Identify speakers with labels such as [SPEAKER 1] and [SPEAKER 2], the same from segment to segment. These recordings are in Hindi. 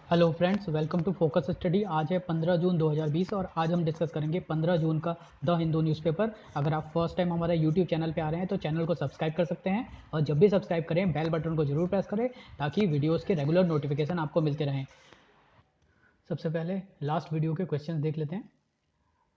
[SPEAKER 1] Hello friends, welcome to focus study. आज है 15 जून 2020 और आज हम डिस्कस करेंगे 15 जून का द हिंदू न्यूज़पेपर। अगर आप फर्स्ट टाइम हमारे यूट्यूब चैनल पे आ रहे हैं तो चैनल को सब्सक्राइब कर सकते हैं और जब भी सब्सक्राइब करें बेल बटन को जरूर प्रेस करें ताकि वीडियोज़ के रेगुलर नोटिफिकेशन आपको मिलते रहें। सबसे पहले लास्ट वीडियो के क्वेश्चन देख लेते हैं।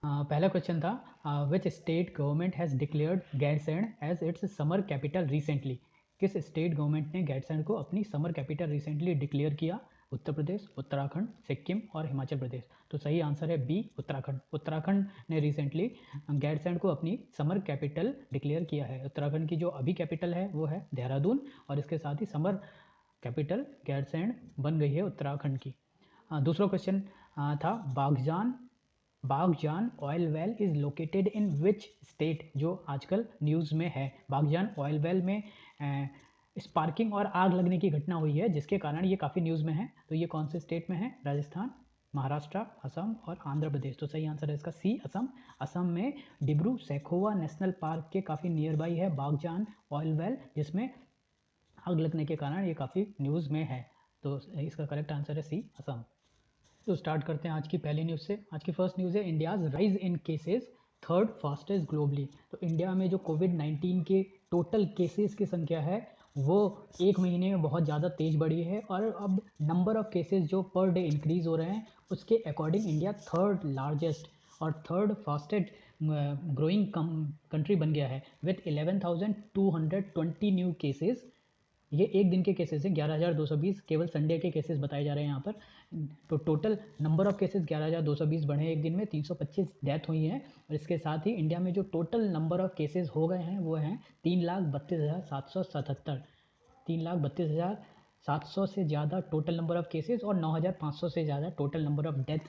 [SPEAKER 1] पहला क्वेश्चन था which state government has declared Gairsain as its summer capital recently. किस स्टेट गवर्नमेंट ने गैरसैंण को अपनी समर कैपिटल रिसेंटली डिक्लेयर किया? उत्तर प्रदेश, उत्तराखंड, सिक्किम और हिमाचल प्रदेश। तो सही आंसर है बी, उत्तराखंड। उत्तराखंड ने रिसेंटली गैरसैंण को अपनी समर कैपिटल डिक्लेयर किया है। उत्तराखंड की जो अभी कैपिटल है वो है देहरादून और इसके साथ ही समर कैपिटल गैरसैंण बन गई है उत्तराखंड की। दूसरा क्वेश्चन था Baghjan oil well is located in which state, जो आजकल न्यूज़ में है। बागजान ऑयल वेल में स्पार्किंग और आग लगने की घटना हुई है जिसके कारण ये काफ़ी न्यूज़ में है। तो ये कौन से स्टेट में है? राजस्थान, महाराष्ट्र, असम और आंध्र प्रदेश। तो सही आंसर है इसका सी, असम। असम में डिब्रू सैखोवा नेशनल पार्क के काफ़ी नियर बाई है बागजान ऑयल वेल, जिसमें आग लगने के कारण ये काफ़ी न्यूज़ में है। तो इसका करेक्ट आंसर है सी, असम। तो स्टार्ट करते हैं आज की पहली न्यूज़ से। आज की फर्स्ट न्यूज़ है India's rise in cases third fastest globally. तो इंडिया में जो कोविड-19 के टोटल केसेस की संख्या है वो एक महीने में बहुत ज़्यादा तेज़ बढ़ी है और अब नंबर ऑफ केसेस जो पर डे इंक्रीज़ हो रहे हैं उसके अकॉर्डिंग इंडिया थर्ड लार्जेस्ट और थर्ड फास्टेस्ट ग्रोइंग कंट्री बन गया है विथ 11,220 न्यू केसेस। ये एक दिन के केसेस हैं, 11,220 केवल संडे के केसेस बताए जा रहे हैं यहाँ पर। तो टोटल नंबर ऑफ केसेस 11,220 बढ़े एक दिन में, 325 डेथ हुई हैं और इसके साथ ही इंडिया में जो टोटल नंबर ऑफ केसेस हो गए हैं वो हैं 3,32,777। 3,32,700 से ज़्यादा टोटल नंबर ऑफ केसेस और 9,500 से ज़्यादा टोटल नंबर ऑफ डेथ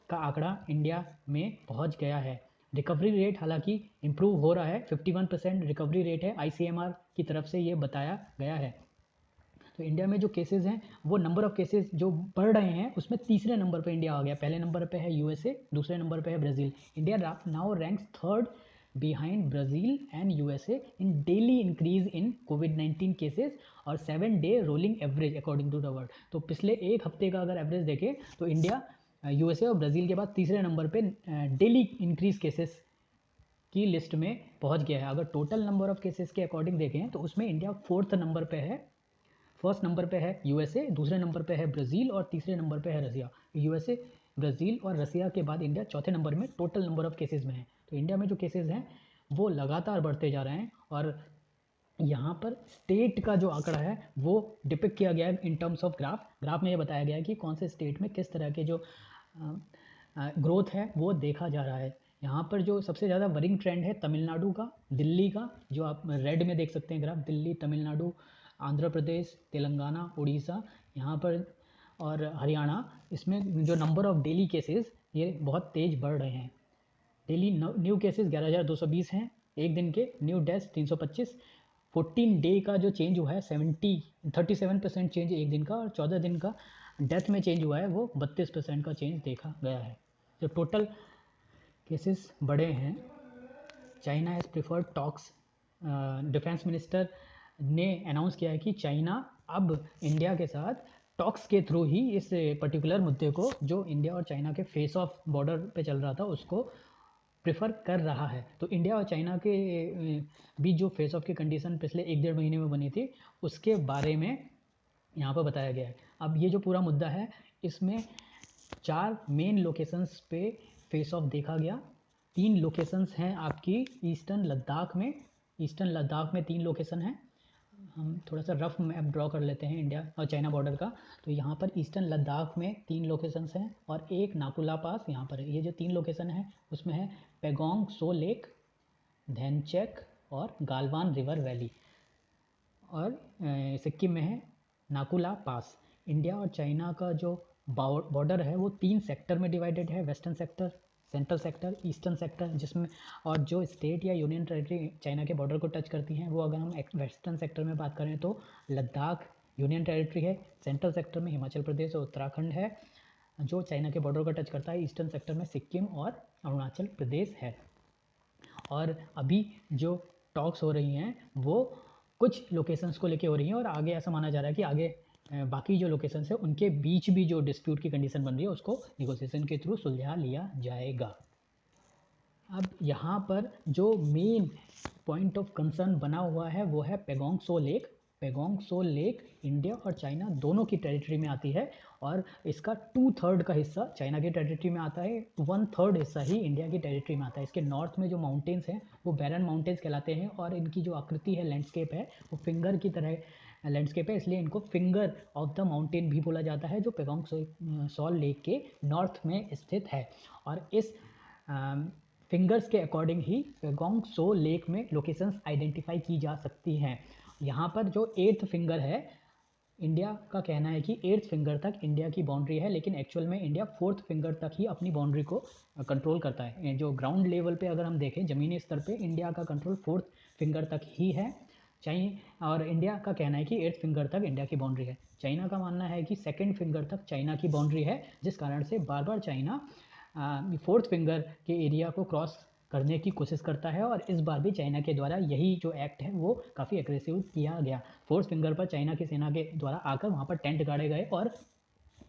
[SPEAKER 1] का आंकड़ा इंडिया में पहुँच गया है। रिकवरी रेट हालांकि इम्प्रूव हो रहा है, 51% रिकवरी रेट है, ICMR की तरफ से ये बताया गया है। तो इंडिया में जो केसेस हैं वो नंबर ऑफ केसेस जो बढ़ रहे हैं उसमें तीसरे नंबर पे इंडिया आ गया। पहले नंबर पे है USA, दूसरे नंबर पे है Brazil. India now ranks third behind Brazil and USA in daily increase in कोविड-19 केसेस और 7-day rolling average according to the world. तो पिछले एक हफ्ते का अगर एवरेज देखें तो इंडिया USA और ब्राज़ील के बाद तीसरे नंबर पे डेली इंक्रीज केसेस की लिस्ट में पहुंच गया है। अगर टोटल नंबर ऑफ केसेस के अकॉर्डिंग देखें तो उसमें इंडिया फोर्थ नंबर पे है। फर्स्ट नंबर पे है USA, दूसरे नंबर पे है ब्राज़ील और तीसरे नंबर पे है रसिया। USA, ब्राज़ील और रसिया के बाद इंडिया चौथे नंबर में टोटल नंबर ऑफ केसेस में है। तो इंडिया में जो केसेस हैं वो लगातार बढ़ते जा रहे हैं और यहाँ पर स्टेट का जो आंकड़ा है वो डिपिक्ट किया गया है इन टर्म्स ऑफ ग्राफ में ये बताया गया है कि कौन से स्टेट में किस तरह के जो ग्रोथ है वो देखा जा रहा है। यहाँ पर जो सबसे ज़्यादा वरिंग ट्रेंड है तमिलनाडु का, दिल्ली का, जो आप रेड में देख सकते हैं ग्राफ, दिल्ली, तमिलनाडु, आंध्र प्रदेश, तेलंगाना, उड़ीसा यहाँ पर और हरियाणा। इसमें जो नंबर ऑफ डेली केसेस ये बहुत तेज़ बढ़ रहे हैं। डेली न्यू केसेस 11,220 हैं एक दिन के, न्यू डेथ 325। 14 डे का जो चेंज हुआ है 37% चेंज एक दिन का और 14 दिन का डेथ में चेंज हुआ है वो 32% का चेंज देखा गया है। जो टोटल केसेस बढ़े हैं, China has preferred talks. Defence minister ने अनाउंस किया है कि चाइना अब इंडिया के साथ टॉक्स के थ्रू ही इस पर्टिकुलर मुद्दे को, जो इंडिया और चाइना के फेस ऑफ बॉर्डर पे चल रहा था, उसको प्रेफर कर रहा है। तो इंडिया और चाइना के बीच जो फेस ऑफ की कंडीशन पिछले 1-1.5 महीने में बनी थी उसके बारे में यहाँ पर बताया गया है। अब ये जो पूरा मुद्दा है इसमें 4 मेन लोकेशंस पे फेस ऑफ देखा गया। 3 लोकेशंस हैं आपकी ईस्टर्न लद्दाख में। ईस्टर्न लद्दाख में 3 लोकेशन हैं। हम थोड़ा सा रफ मैप ड्रॉ कर लेते हैं इंडिया और चाइना बॉर्डर का। तो यहाँ पर ईस्टर्न लद्दाख में 3 लोकेशंस हैं और एक नाकुला पास यहाँ पर है। ये जो 3 लोकेशन है उसमें है पेगोंग सो लेक, धैनचैक और गालवान रिवर वैली। और सिक्किम में है नाकुला पास। इंडिया और चाइना का जो बॉर्डर है वो 3 सेक्टर में डिवाइडेड है, western sector, central sector, eastern sector, जिसमें और जो स्टेट या यूनियन टेरिटरी चाइना के बॉर्डर को टच करती हैं वो अगर हम वेस्टर्न सेक्टर में बात करें तो लद्दाख यूनियन टेरिटरी है। सेंट्रल सेक्टर में हिमाचल प्रदेश और उत्तराखंड है जो चाइना के बॉर्डर को टच करता है। ईस्टर्न सेक्टर में सिक्किम और अरुणाचल प्रदेश है। और अभी जो टॉक्स हो रही हैं वो कुछ लोकेशंस को लेके हो रही हैं और आगे ऐसा माना जा रहा है कि आगे बाकी जो लोकेशन है उनके बीच भी जो डिस्प्यूट की कंडीशन बन रही है उसको निगोशिएशन के थ्रू सुलझा लिया जाएगा। अब यहाँ पर जो मेन पॉइंट ऑफ कंसर्न बना हुआ है वो है पेगोंग सो लेक। पेगोंग सो लेक इंडिया और चाइना दोनों की टेरिटरी में आती है और इसका 2/3 का हिस्सा चाइना की टेरिटरी में आता है, 1/3 हिस्सा ही इंडिया की टेरिटरी में आता है। इसके नॉर्थ में जो माउंटेन्स हैं वो बैरन माउंटेन्स कहलाते हैं और इनकी जो आकृति है, लैंडस्केप है, वो फिंगर की तरह लैंडस्केप है, इसलिए इनको फिंगर ऑफ द माउंटेन भी बोला जाता है, जो पेगोंग सॉल लेक के नॉर्थ में स्थित है। और इस फिंगर्स के अकॉर्डिंग ही पेगोंग सो लेक में लोकेशंस आइडेंटिफाई की जा सकती हैं। यहाँ पर जो 8th फिंगर है, इंडिया का कहना है कि 8th फिंगर तक इंडिया की बाउंड्री है, लेकिन एक्चुअल में इंडिया 4th फिंगर तक ही अपनी बाउंड्री को कंट्रोल करता है। जो ग्राउंड लेवल पे अगर हम देखें, ज़मीनी स्तर पे इंडिया का कंट्रोल 4th फिंगर तक ही है। चाइना और इंडिया का कहना है कि 8th फिंगर तक इंडिया की बाउंड्री है। चाइना का मानना है कि 2nd फिंगर तक चाइना की बाउंड्री है, जिस कारण से बार बार चाइना 4th फिंगर के एरिया को क्रॉस करने की कोशिश करता है और इस बार भी चाइना के द्वारा यही जो एक्ट है वो काफ़ी एग्रेसिव किया गया। 4th फिंगर पर चाइना की सेना के द्वारा आकर वहाँ पर टेंट गाड़े गए और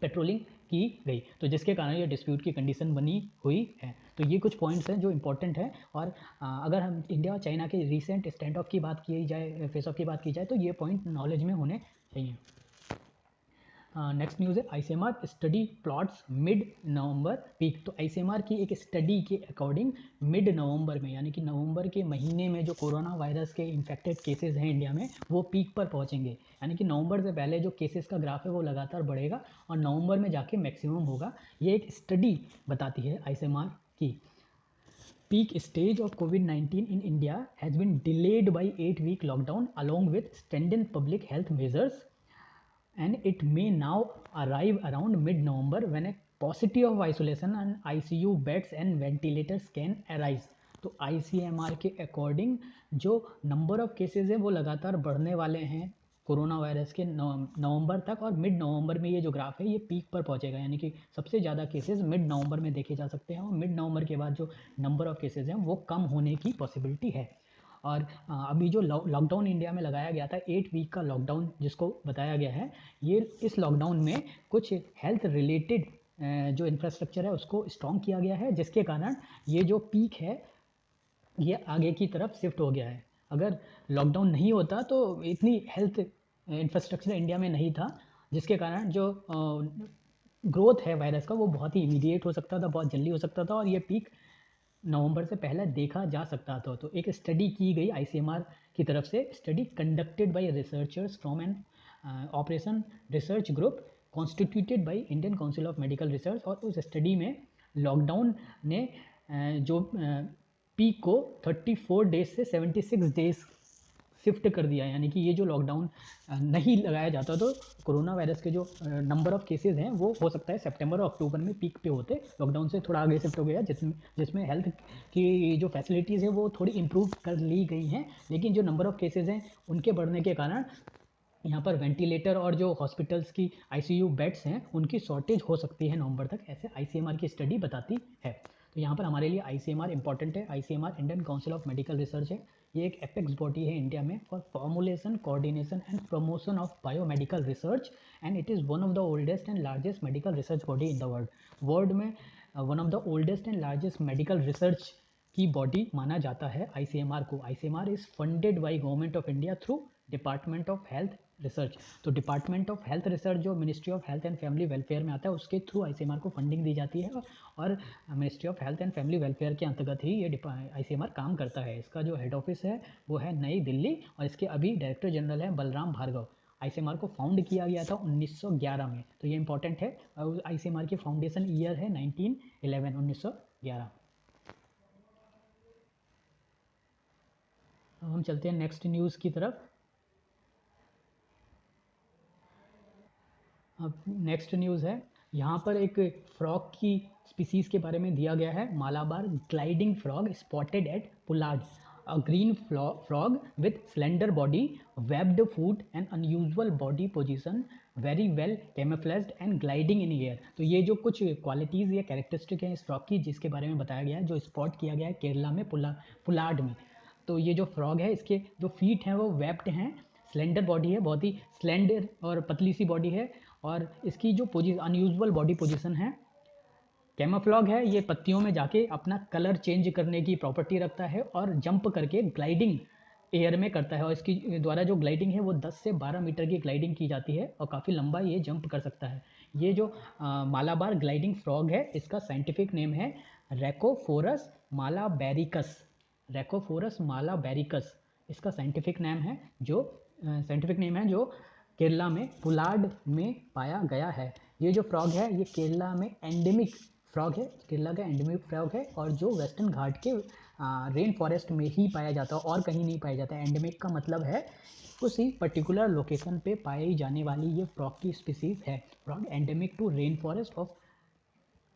[SPEAKER 1] पेट्रोलिंग की गई, तो जिसके कारण ये डिस्प्यूट की कंडीशन बनी हुई है। तो ये कुछ पॉइंट्स हैं जो इंपॉर्टेंट है। और अगर हम इंडिया और चाइना के रिसेंट स्टैंड ऑफ की बात की जाए, फेस ऑफ की बात की जाए, तो ये पॉइंट नॉलेज में होने चाहिए। नेक्स्ट न्यूज़ है आईसीएमआर स्टडी प्लॉट्स मिड नवंबर पीक। तो आईसीएमआर की एक स्टडी के अकॉर्डिंग मिड नवंबर में, यानी कि नवंबर के महीने में जो कोरोना वायरस के इन्फेक्टेड केसेस हैं इंडिया में, वो पीक पर पहुंचेंगे। यानी कि नवंबर से पहले जो केसेस का ग्राफ है वो लगातार बढ़ेगा और नवंबर में जाके मैक्सिमम होगा। ये एक स्टडी बताती है आईसीएमआर की। Peak stage of COVID-19 in India has been delayed by 8-week lockdown along with stringent public health measures, and it may now arrive around mid-November when a paucity of isolation and ICU beds and ventilators can arise। तो ICMR के अकॉर्डिंग जो नंबर ऑफ केसेस हैं वो लगातार बढ़ने वाले हैं कोरोना वायरस के नवंबर तक, और मिड नवंबर में ये जो ग्राफ है ये पीक पर पहुंचेगा, यानी कि सबसे ज़्यादा केसेस मिड नवंबर में देखे जा सकते हैं और मिड नवंबर के बाद जो नंबर ऑफ केसेस हैं वो कम होने की पॉसिबिलिटी है। और अभी जो लॉकडाउन इंडिया में लगाया गया था, 8 वीक का लॉकडाउन जिसको बताया गया है, ये इस लॉकडाउन में कुछ हेल्थ रिलेटेड जो इंफ्रास्ट्रक्चर है उसको स्ट्रॉन्ग किया गया है, जिसके कारण ये जो पीक है ये आगे की तरफ शिफ्ट हो गया है। अगर लॉकडाउन नहीं होता तो इतनी हेल्थ इंफ्रास्ट्रक्चर इंडिया में नहीं था, जिसके कारण जो ग्रोथ है वायरस का वो बहुत ही इमीडिएट हो सकता था, बहुत जल्दी हो सकता था और ये पीक नवंबर से पहले देखा जा सकता था। तो एक स्टडी की गई आईसीएमआर की तरफ से, study conducted by researchers from an operation research group constituted by Indian council of medical research. और उस स्टडी में लॉकडाउन ने जो पीक को 34 डेज से 76 डेज शिफ्ट कर दिया, यानी कि ये जो लॉकडाउन नहीं लगाया जाता तो कोरोना वायरस के जो नंबर ऑफ केसेस हैं वो हो सकता है सितंबर और अक्टूबर में पीक पे होते, लॉकडाउन से थोड़ा आगे शिफ्ट हो गया, जिसमें हेल्थ की जो फैसिलिटीज़ है वो थोड़ी इम्प्रूव कर ली गई हैं, लेकिन जो नंबर ऑफ केसेस हैं उनके बढ़ने के कारण यहाँ पर वेंटिलेटर और जो हॉस्पिटल्स की आईसीयू बेड्स हैं उनकी शॉर्टेज हो सकती है नवंबर तक, ऐसे आईसीएमआर की स्टडी बताती है। तो यहाँ पर हमारे लिए आईसीएमआर इंपॉर्टेंट है। ICMR Indian council of medical research है, ये एक एपेक्स बॉडी है इंडिया में for formulation, coordination and promotion of biomedical research, and it is one of the oldest and largest medical research body in the world में one of the oldest and largest medical research की बॉडी माना जाता है आईसीएमआर को। ICMR is funded by government of India through department of health research. तो डिपार्टमेंट ऑफ हेल्थ रिसर्च जो ministry of health and family welfare में आता है उसके थ्रू आईसीएमआर को फंडिंग दी जाती है और ministry of health and family welfare के अंतर्गत ही ये आईसीएमआर काम करता है। इसका जो हेड ऑफिस है वो है नई दिल्ली और इसके अभी डायरेक्टर जनरल है बलराम भार्गव। आईसीएमआर को फाउंड किया गया था 1911 में, तो ये इंपॉर्टेंट है। आईसीएमआर की फाउंडेशन ईयर है 1911। अब हम चलते हैं नेक्स्ट न्यूज़ की तरफ। अब नेक्स्ट न्यूज़ है, यहाँ पर एक फ्रॉग की स्पीसीज़ के बारे में दिया गया है, Malabar gliding frog spotted at Pulad, a green frog with slender body, webbed foot and unusual body position, very well camouflaged and gliding in air. तो ये जो कुछ क्वालिटीज़ या कैरेक्टरिस्टिक हैं इस फ्रॉग की जिसके बारे में बताया गया है, जो स्पॉट किया गया है केरला में पुलाड में। तो ये जो फ्रॉग है इसके जो फीट हैं वो वेब्ड हैं, स्लेंडर बॉडी है, बहुत ही स्लेंडर और पतली सी बॉडी है, और इसकी जो अनयूजुअल बॉडी पोजीशन है, कैमोफ्लॉग है, ये पत्तियों में जाके अपना कलर चेंज करने की प्रॉपर्टी रखता है और जंप करके ग्लाइडिंग एयर में करता है, और इसकी द्वारा जो ग्लाइडिंग है वो 10 से 12 मीटर की ग्लाइडिंग की जाती है और काफ़ी लंबा ये जंप कर सकता है। ये जो मालाबार ग्लाइडिंग फ्रॉग है, इसका साइंटिफिक नेम है रैकोफोरस मालाबैरिकस। रैकोफोरस मालाबैरिकस इसका साइंटिफिक नेम है, जो केरला में पुलाड में पाया गया है। ये जो फ्रॉग है ये केरला में एंडेमिक फ्रॉग है, केरला का एंडेमिक फ्रॉग है, और जो वेस्टर्न घाट के रेन फॉरेस्ट में ही पाया जाता है और कहीं नहीं पाया जाता है। एंडेमिक का मतलब है उसी पर्टिकुलर लोकेशन पे पाई जाने वाली ये फ्रॉग की स्पीसीज है। Frog endemic to rain forest of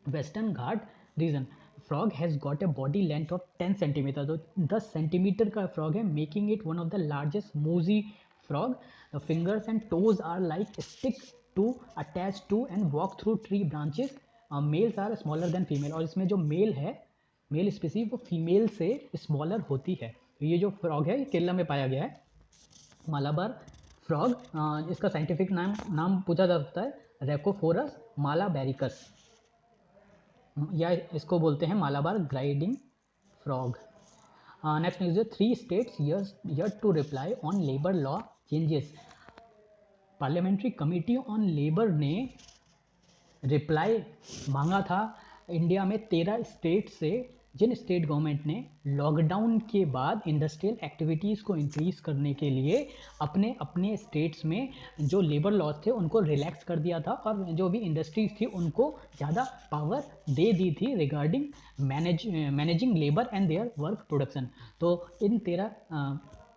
[SPEAKER 1] western घाट region. Frog has got a body length of 10 centimetre, तो 10 सेंटीमीटर का फ्रॉग है, making it one of the largest mossy frog. The fingers and toes are like stick to attach to and walk through tree branches. Males are smaller than female, और इसमें जो मेल स्पीसीज वो फीमेल से स्मॉलर होती है। तो ये जो फ्रॉग है ये केरला में पाया गया है, मालाबार फ्रॉग। इसका साइंटिफिक नाम पूछा जा सकता है रैकोफोरस मालाबैरिकस, या इसको बोलते हैं Malabar gliding frog. Next news है 3 states yet to reply on labour law changes. Parliamentary committee on labour ने रिप्लाई मांगा था इंडिया में 13 स्टेट से, जिन स्टेट गवर्नमेंट ने लॉकडाउन के बाद इंडस्ट्रियल एक्टिविटीज़ को इंक्रीज करने के लिए अपने अपने स्टेट्स में जो लेबर लॉज थे उनको रिलैक्स कर दिया था, और जो भी इंडस्ट्रीज थी उनको ज़्यादा पावर दे दी थी regarding managing labour and their work production. तो इन 13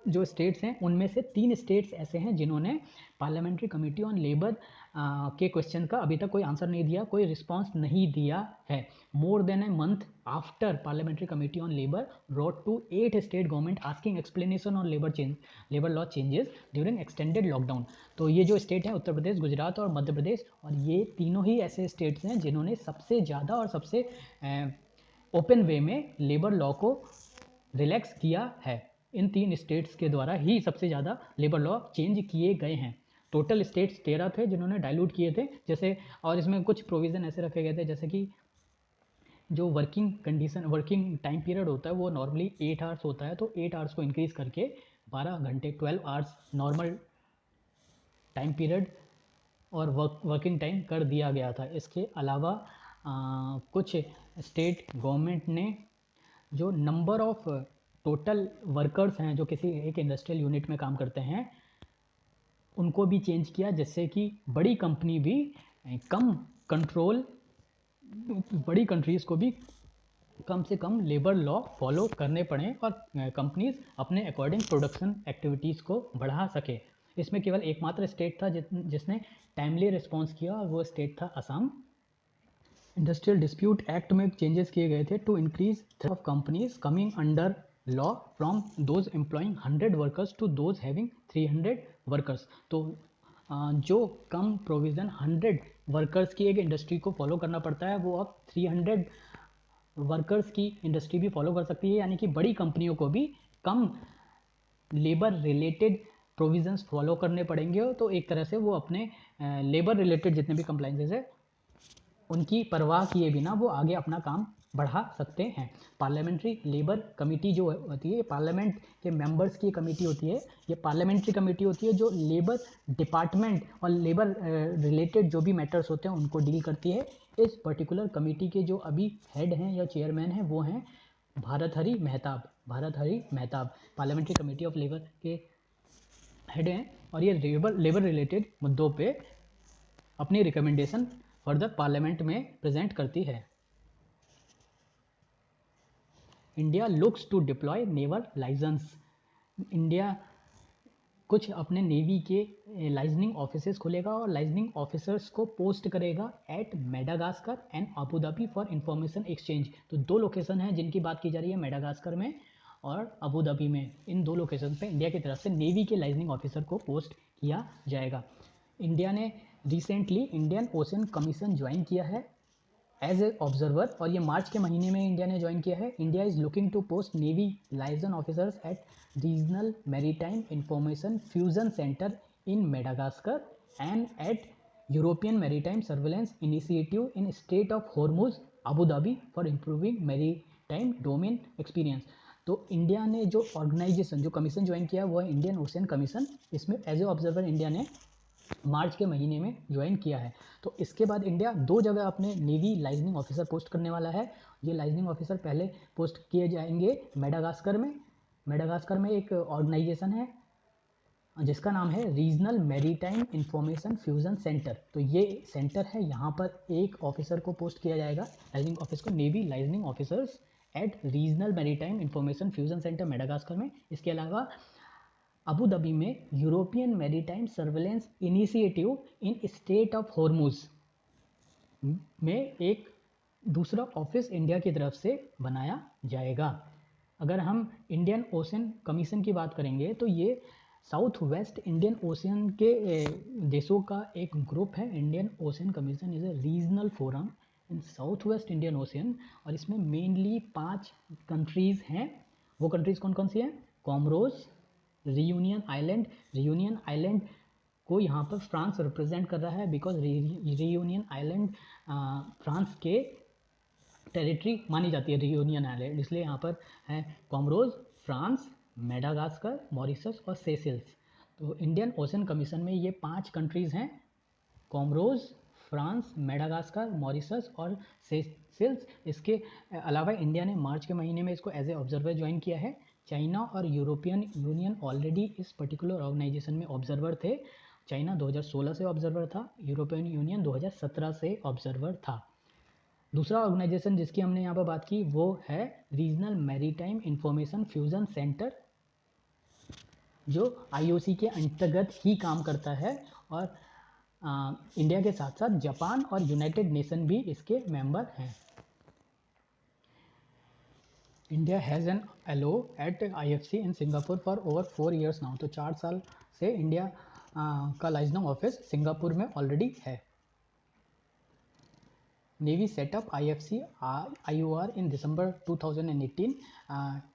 [SPEAKER 1] जो स्टेट्स हैं उनमें से 3 स्टेट्स ऐसे हैं जिन्होंने पार्लियामेंट्री कमेटी ऑन लेबर के क्वेश्चन का अभी तक कोई आंसर नहीं दिया, कोई रिस्पांस नहीं दिया है। More than a month after parliamentary committee on labour wrote to 8 state government asking explanation on labour law changes during extended lockdown. तो ये जो स्टेट है उत्तर प्रदेश, गुजरात और मध्य प्रदेश, और ये तीनों ही ऐसे स्टेट्स हैं जिन्होंने सबसे ज़्यादा और सबसे ओपन वे में लेबर लॉ को रिलैक्स किया है। इन 3 स्टेट्स के द्वारा ही सबसे ज़्यादा लेबर लॉ चेंज किए गए हैं। टोटल स्टेट्स 13 थे जिन्होंने डाइल्यूट किए थे, जैसे, और इसमें कुछ प्रोविज़न ऐसे रखे गए थे जैसे कि जो वर्किंग टाइम पीरियड होता है वो नॉर्मली 8 आवर्स होता है, तो 8 आवर्स को इंक्रीज़ करके 12 घंटे 12 आवर्स नॉर्मल टाइम पीरियड और वर्किंग टाइम कर दिया गया था। इसके अलावा कुछ स्टेट गवर्नमेंट ने जो नंबर ऑफ टोटल वर्कर्स हैं जो किसी एक इंडस्ट्रियल यूनिट में काम करते हैं उनको भी चेंज किया, जिससे कि बड़ी कंपनी भी कम कंट्रोल, बड़ी कंट्रीज़ को भी कम से कम लेबर लॉ फॉलो करने पड़े और कंपनीज अपने अकॉर्डिंग प्रोडक्शन एक्टिविटीज़ को बढ़ा सके। इसमें केवल एकमात्र स्टेट था जिसने टाइमली रिस्पॉन्स किया, और वो स्टेट था असम। इंडस्ट्रियल डिस्प्यूट एक्ट में चेंजेस किए गए थे to increase of companies coming under law from those employing 100 workers to those having 300 workers. तो जो कम प्रोविज़न 100 वर्कर्स की एक इंडस्ट्री को फॉलो करना पड़ता है वो अब 300 वर्कर्स की इंडस्ट्री भी फॉलो कर सकती है, यानी कि बड़ी कंपनियों को भी कम लेबर रिलेटेड प्रोविजंस फॉलो करने पड़ेंगे। तो एक तरह से वो अपने लेबर रिलेटेड जितने भी कंप्लाइंसेस है उनकी परवाह किए बिना वो आगे अपना काम बढ़ा सकते हैं। पार्लियामेंट्री लेबर कमेटी जो होती है, पार्लियामेंट के मेंबर्स की कमेटी होती है, ये पार्लियामेंट्री कमेटी होती है जो लेबर डिपार्टमेंट और लेबर रिलेटेड जो भी मैटर्स होते हैं उनको डील करती है। इस पर्टिकुलर कमेटी के जो अभी हेड हैं या चेयरमैन हैं वो हैं Bhartruhari Mahtab parliamentary committee of labour के हेड हैं, और ये लेबर रिलेटेड मुद्दों पे अपनी रिकमेंडेशन फर्दर पार्लियामेंट में प्रेजेंट करती है। India looks to deploy naval liaisons. India कुछ अपने नेवी के लाइजनिंग ऑफिसेस खोलेगा और लाइजनिंग ऑफिसर्स को पोस्ट करेगा at Madagascar and Abu Dhabi for information exchange. तो 2 लोकेशन हैं जिनकी बात की जा रही है, मेडागास्कर में और अबू धाबी में। इन 2 लोकेशन पे इंडिया की तरफ से नेवी के लाइजनिंग ऑफिसर को पोस्ट किया जाएगा। इंडिया ने recently Indian ocean commission join किया है, एज ए ऑब्जर्वर, और ये मार्च के महीने में इंडिया ने ज्वाइन किया है। India is looking to post navy liaison officers at regional maritime information fusion centre in Madagascar and at European maritime surveillance initiative in state of Hormuz Abu Dhabi for improving maritime domain experience. तो इंडिया ने जो ऑर्गेनाइजेशन, जो कमीशन ज्वाइन किया वो है इंडियन ओशियन कमीशन। इसमें एज ए ऑब्जर्वर इंडिया ने मार्च के महीने में ज्वाइन किया है। तो इसके बाद इंडिया 2 जगह अपने नेवी लाइजनिंग ऑफिसर पोस्ट करने वाला है। ये लाइजनिंग ऑफिसर पहले पोस्ट किए जाएंगे मेडागास्कर में। मेडागास्कर में एक ऑर्गेनाइजेशन है जिसका नाम है regional maritime information fusion centre. तो ये सेंटर है, यहाँ पर एक ऑफिसर को पोस्ट किया जाएगा, लाइजनिंग ऑफिस को, navy liaisoning officers at regional maritime information fusion centre Madagascar में। इसके अलावा अबू धाबी में European maritime surveillance initiative in state of Hormuz में एक दूसरा ऑफिस इंडिया की तरफ से बनाया जाएगा। अगर हम इंडियन ओशन कमीशन की बात करेंगे तो ये साउथ वेस्ट इंडियन ओशन के देशों का एक ग्रुप है। Indian ocean commission is a regional forum in south West Indian ocean, और इसमें मेनली 5 कंट्रीज़ हैं। वो कंट्रीज़ कौन कौन सी हैं? कॉमरोज, रियूनियन आइलैंड। रियूनियन आइलैंड को यहाँ पर फ्रांस रिप्रेजेंट कर रहा है बिकॉज रियूनियन आइलैंड फ्रांस के टेरिटरी मानी जाती है, रियूनियन आइलैंड, इसलिए यहाँ पर है कॉमरोज, फ्रांस, मेडागास्कर, मॉरिशस और सेशल्स। तो इंडियन ओशन कमीशन में ये 5 कंट्रीज़ हैं, कॉमरोज, फ्रांस, मेडागास्कर, मॉरिशस और सेशल्स। इसके अलावा इंडिया ने मार्च के महीने में इसको एज ए ऑब्जर्वर ज्वाइन किया है। चाइना और यूरोपियन यूनियन ऑलरेडी इस पर्टिकुलर ऑर्गेनाइजेशन में ऑब्जर्वर थे। चाइना 2016 से ऑब्जर्वर था, यूरोपियन यूनियन 2017 से ऑब्जर्वर था। दूसरा ऑर्गेनाइजेशन जिसकी हमने यहाँ पर बात की वो है regional maritime information fusion centre, जो आईओसी के अंतर्गत ही काम करता है, और इंडिया के साथ साथ जापान और यूनाइटेड नेशन भी इसके मेंबर हैं। India has an LO at IFC in Singapore for over 4 years now. तो 4 साल से इंडिया का लाइजनिंग ऑफिस सिंगापुर में ऑलरेडी है। Navy set up IFC IOR in December 2018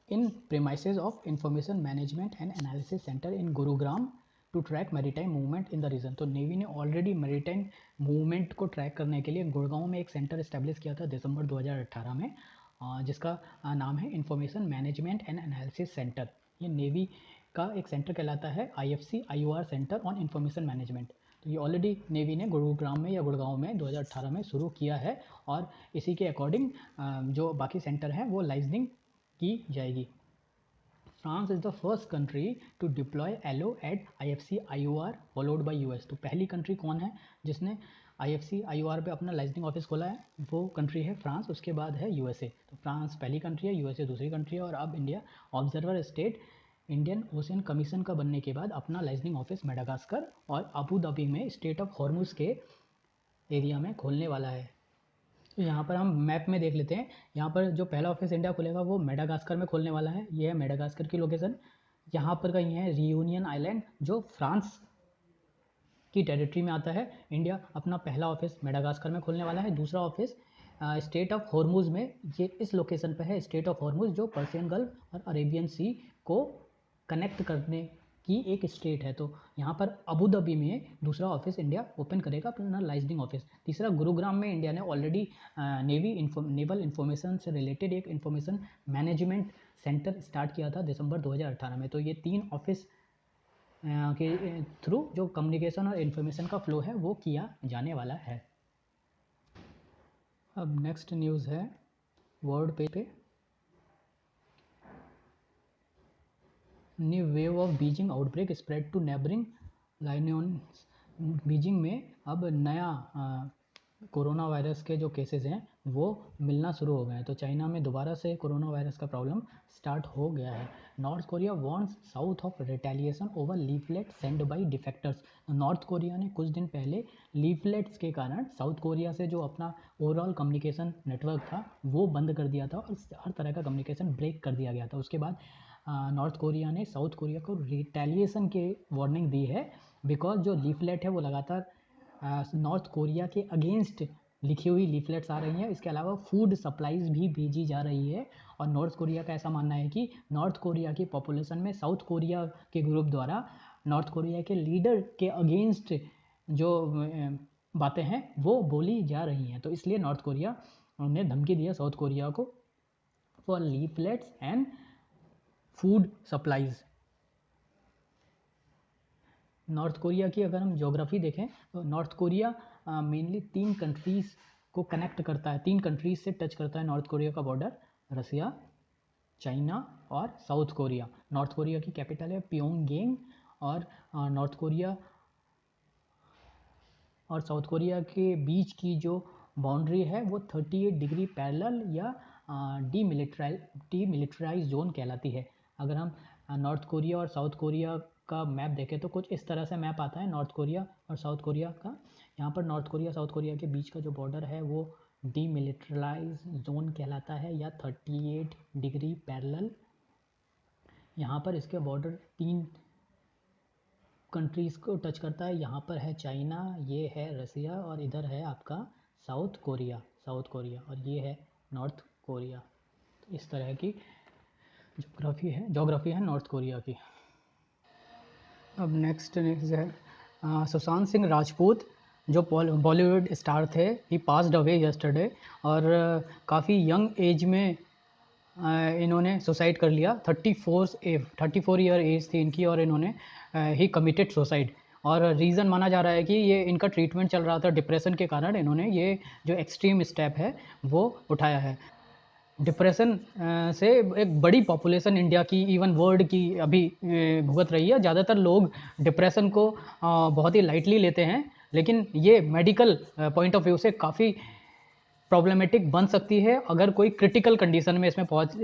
[SPEAKER 1] in premises of Information Management and Analysis Center in Gurugram to track maritime movement in the region। तो नेवी ने ऑलरेडी मैरीटाइम मूवमेंट को ट्रैक करने के लिए गुड़गांव में एक सेंटर इस्टेब्लिश किया था दिसंबर 2018 में, जिसका नाम है information management and analysis centre. ये नेवी का एक सेंटर कहलाता है, IFC IOR centre on information management. तो ये ऑलरेडी नेवी ने गुरुग्राम में या गुड़गांव में 2018 में शुरू किया है, और इसी के अकॉर्डिंग जो बाकी सेंटर हैं वो लाइजनिंग की जाएगी। France is the first country to deploy LO at IFC IOR followed by US। तो पहली कंट्री कौन है जिसने IFC IOR पे अपना लाइजनिंग ऑफिस खोला है? वो कंट्री है फ्रांस, उसके बाद है USA। तो फ्रांस पहली कंट्री है, USA दूसरी कंट्री है, और अब India observer state Indian ocean commission का बनने के बाद अपना लाइजनिंग ऑफिस मेडागास्कर और अबू धाबी में स्टेट ऑफ हॉर्मुज के एरिया में खोलने वाला है। तो यहाँ पर हम मैप में देख लेते हैं। यहाँ पर जो पहला ऑफिस इंडिया खुलेगा वो मेडागास्कर में खोलने वाला है। ये है मेडागास्कर की लोकेशन। यहाँ पर कहीं है रियूनियन आइलैंड जो फ्रांस की टेरिटरी में आता है। इंडिया अपना पहला ऑफिस मेडागास्कर में खोलने वाला है। दूसरा ऑफिस स्टेट ऑफ हॉर्मुज में, ये इस लोकेशन पर है, स्टेट ऑफ हॉर्मुज जो पर्शियन गल्फ और अरेबियन सी को कनेक्ट करने की एक स्टेट है। तो यहाँ पर अबू धाबी में दूसरा ऑफिस इंडिया ओपन करेगा अपना लाइजनिंग ऑफिस। तीसरा गुरुग्राम में इंडिया ने ऑलरेडी नेवल इंफॉर्मेशन से रिलेटेड एक इंफॉर्मेशन मैनेजमेंट सेंटर स्टार्ट किया था दिसंबर 2018 में। तो ये 3 ऑफिस के थ्रू जो कम्युनिकेशन और इन्फॉर्मेशन का फ्लो है वो किया जाने वाला है। अब नेक्स्ट न्यूज़ है वर्ल्ड पे। New wave of Beijing outbreak spread to neighbouring Liaoning. Beijing में अब नया कोरोना वायरस के जो केसेस हैं वो मिलना शुरू हो गए हैं। तो चाइना में दोबारा से कोरोना वायरस का प्रॉब्लम स्टार्ट हो गया है। North Korea warns south of retaliation over leaflet send by defectors. North Korea ने कुछ दिन पहले लीफलेट्स के कारण साउथ कोरिया से जो अपना ओवरऑल कम्युनिकेशन नेटवर्क था वो बंद कर दिया था, और हर तरह का कम्युनिकेशन ब्रेक कर दिया गया था। उसके बाद नॉर्थ कोरिया ने साउथ कोरिया को रिटेलिएशन की वार्निंग दी है, बिकॉज जो लीफलेट है वो लगातार नॉर्थ कोरिया के अगेंस्ट लिखी हुई लीफलेट्स आ रही हैं। इसके अलावा फूड सप्लाईज भी भेजी जा रही है। और नॉर्थ कोरिया का ऐसा मानना है कि नॉर्थ कोरिया की पॉपुलेशन में साउथ कोरिया के ग्रुप द्वारा नॉर्थ कोरिया के लीडर के अगेंस्ट जो बातें हैं वो बोली जा रही हैं। तो इसलिए नॉर्थ कोरिया ने धमकी दी है साउथ कोरिया को for leaflets and food supplies. North Korea की अगर हम ज्योग्राफी देखें तो नॉर्थ कोरिया मेनली 3 कंट्रीज़ को कनेक्ट करता है, 3 कंट्रीज़ से टच करता है नॉर्थ कोरिया का बॉर्डर, रसिया, चाइना और साउथ कोरिया। नॉर्थ कोरिया की कैपिटल है प्योंगयांग। और नॉर्थ कोरिया और साउथ कोरिया के बीच की जो बाउंड्री है वो 38 डिग्री पैरेलल या डीमिलिटराइज जोन कहलाती है। अगर हम नॉर्थ कोरिया और साउथ कोरिया का मैप देखें तो कुछ इस तरह से मैप आता है नॉर्थ कोरिया और साउथ कोरिया का। यहाँ पर नॉर्थ कोरिया साउथ कोरिया के बीच का जो बॉर्डर है वो डीमिलिटराइज जोन कहलाता है या 38 डिग्री पैरेलल। यहाँ पर इसके बॉर्डर 3 कंट्रीज़ को टच करता है। यहाँ पर है चाइना, ये है रसिया और इधर है आपका साउथ कोरिया और ये है नॉर्थ कोरिया। तो इस तरह की ज्योग्राफी है नॉर्थ कोरिया की। अब नेक्स्ट है सुशांत सिंह राजपूत जो बॉलीवुड स्टार थे। ही पास्ड अवे यस्टरडे और काफ़ी यंग एज में इन्होंने सुसाइड कर लिया। 34 ईयर एज थी इनकी और इन्होंने ही कमिटेड सुसाइड। और रीज़न माना जा रहा है कि ये इनका ट्रीटमेंट चल रहा था डिप्रेशन के कारण इन्होंने ये जो एक्सट्रीम स्टेप है वो उठाया है। डिप्रेशन से एक बड़ी पॉपुलेशन इंडिया की इवन वर्ल्ड की अभी भुगत रही है। ज़्यादातर लोग डिप्रेशन को बहुत ही लाइटली लेते हैं, लेकिन ये मेडिकल पॉइंट ऑफ व्यू से काफ़ी प्रॉब्लमेटिक बन सकती है अगर कोई क्रिटिकल कंडीशन में इसमें पहुंच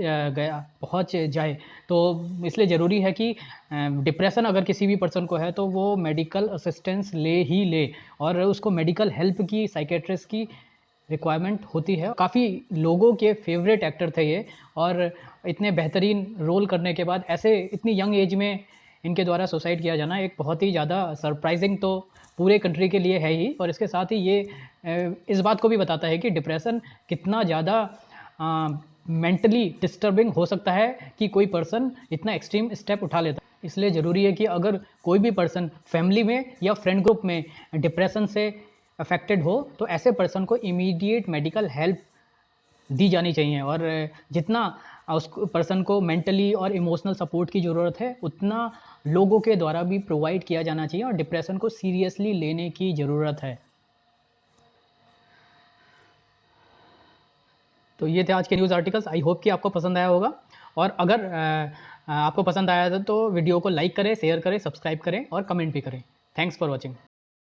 [SPEAKER 1] जाए। तो इसलिए ज़रूरी है कि डिप्रेशन अगर किसी भी पर्सन को है तो वो मेडिकल असिस्टेंस ले ही ले और उसको मेडिकल हेल्प की, साइकेट्रिस्ट की रिक्वायरमेंट होती है। काफ़ी लोगों के फेवरेट एक्टर थे ये और इतने बेहतरीन रोल करने के बाद ऐसे इतनी यंग एज में इनके द्वारा सुसाइड किया जाना एक बहुत ही ज़्यादा सरप्राइजिंग तो पूरे कंट्री के लिए है ही। और इसके साथ ही ये इस बात को भी बताता है कि डिप्रेशन कितना ज़्यादा मेंटली डिस्टर्बिंग हो सकता है कि कोई पर्सन इतना एक्सट्रीम स्टेप उठा लेता है। इसलिए ज़रूरी है कि अगर कोई भी पर्सन फैमिली में या फ्रेंड ग्रुप में डिप्रेशन से अफेक्टेड हो तो ऐसे पर्सन को इमीडिएट मेडिकल हेल्प दी जानी चाहिए। और जितना उस पर्सन को मेंटली और इमोशनल सपोर्ट की ज़रूरत है उतना लोगों के द्वारा भी प्रोवाइड किया जाना चाहिए और डिप्रेशन को सीरियसली लेने की ज़रूरत है। तो ये थे आज के न्यूज़ आर्टिकल्स। आई होप कि आपको पसंद आया होगा। और अगर आपको पसंद आया था तो वीडियो को लाइक करें, शेयर करें, सब्सक्राइब करें और कमेंट भी करें। Thanks for watching.